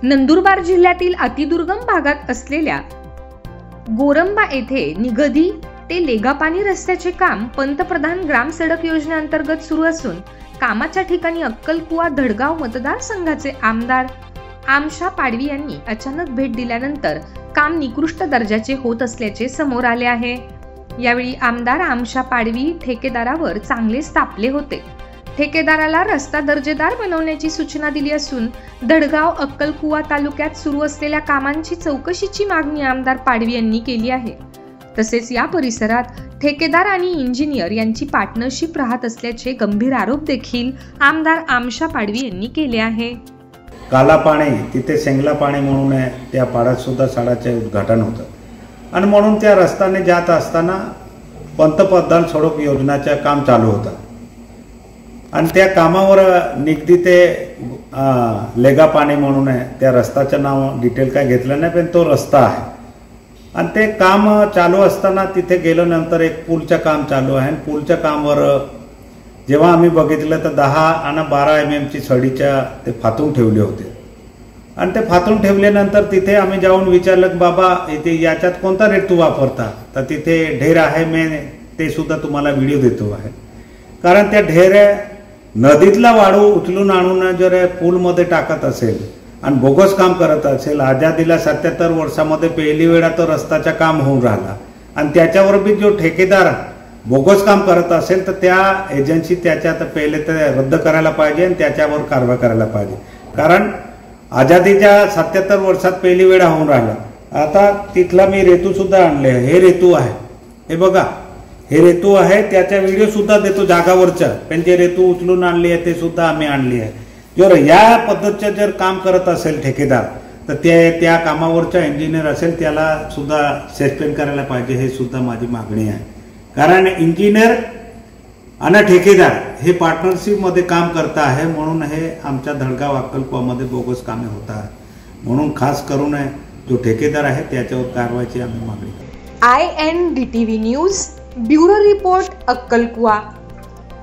नंदुरबार जिल्ह्यातील अतिदुर्गम भागात असलेल्या गोरंबा येथे निगधी ते लेगापानी रस्त्याचे काम पंतप्रधान ग्राम सडक योजनेअंतर्गत सुरू असून कामाच्या ठिकाणी अक्कलकुवा धडगाव मतदारसंघाचे आमदार आमशा पाडवी यांनी अचानक भेट दिल्यानंतर काम निकृष्ट दर्जाचे होत असल्याचे समोर आले आहे। यावेळी आमदार आमशा पाडवी ठेकेदारावर चांगलेच तापले होते। ठेकेदाराला रस्ता दर्जेदार बनवण्याची सूचना दिली असून धडगाव अक्कलकुवा तालुक्यात सुरू असलेल्या कामांची चौकशीची मागणी आमदार पाडवी यांनी केली आहे। तसेच या परिसरात ठेकेदार आणि इंजिनियर यांची पार्टनरशिप राहत असल्याचे गंभीर आरोप देखील आमदार आमशा पाडवी यांनी केले आहे। काला पाणी तिथे सेंगला पाणी म्हणून आहे, त्या पाड्यात सुद्धा शाळाचे उद्घाटन होतं आणि म्हणून त्या रस्त्याने जात असताना पंतप्रधान सडक योजनेचे काम चालू होतं आणि त्या कामावर निगदी ते लेगा पाणी म्हणून आहे, त्या रस्त्याचं नाव डिटेल काय घेतलं नाही, पण तो रस्ता आहे आणि ते काम चालू असताना तिथे गेल्यानंतर एक पूलचं काम चालू आहे। पूलच्या कामावर जेव्हा आम्ही बघितलं तर 10 आणि 12 mm सडीच्या ते फातून ठेवले होते आणि ते फातून ठेवल्यानंतर तिथे आम्ही जाऊन विचारलं की बाबा इथे याच्यात कोणता रेट तू वापरता, तर तिथे ढेर आहे, मी ते सुद्धा तुम्हाला व्हिडिओ देतो आहे। कारण त्या ढेर नदीतला वाळू उचलून आणून जर पूलमध्ये टाकत असेल आणि बोगस काम करत असेल, आजादीला 77 वर्षामध्ये पहिली वेळा तो रस्त्याचं काम होऊन राहिला आणि त्याच्यावर बी जो ठेकेदार बोगस काम करत असेल तर त्या एजन्सी त्याच्यात पहिले तर रद्द करायला पाहिजे आणि त्याच्यावर कारवाई करायला पाहिजे। कारण आजादीच्या 77 वर्षात पहिली वेळा होऊन राहिला। आता तिथला मी रेतू सुद्धा आणले, हे रेतू आहे, हे बघा हे रेतू आहे, त्याचा व्हिडिओ सुद्धा देतो जागावरचा, पण जे रेतू उचलून आणली आहे ते सुद्धा आम्ही आणली आहे। जर या पद्धतीचं जर काम करत असेल ठेकेदार तर त्या कामावरचा इंजिनियर असेल त्याला सुद्धा सस्पेंड करायला पाहिजे, हे सुद्धा माझी मागणी आहे। कारण इंजिनियर आणि ठेकेदार हे पार्टनरशिपमध्ये काम करता आहे, म्हणून हे आमच्या धडगाव अक्कलकुवामध्ये बोगस कामे होत आहे, म्हणून खास करून जो ठेकेदार आहे त्याच्यावर कारवाईची आम्ही मागणी करतो। INDTV न्यूज ब्युरो रिपोर्ट अक्कलकुवा।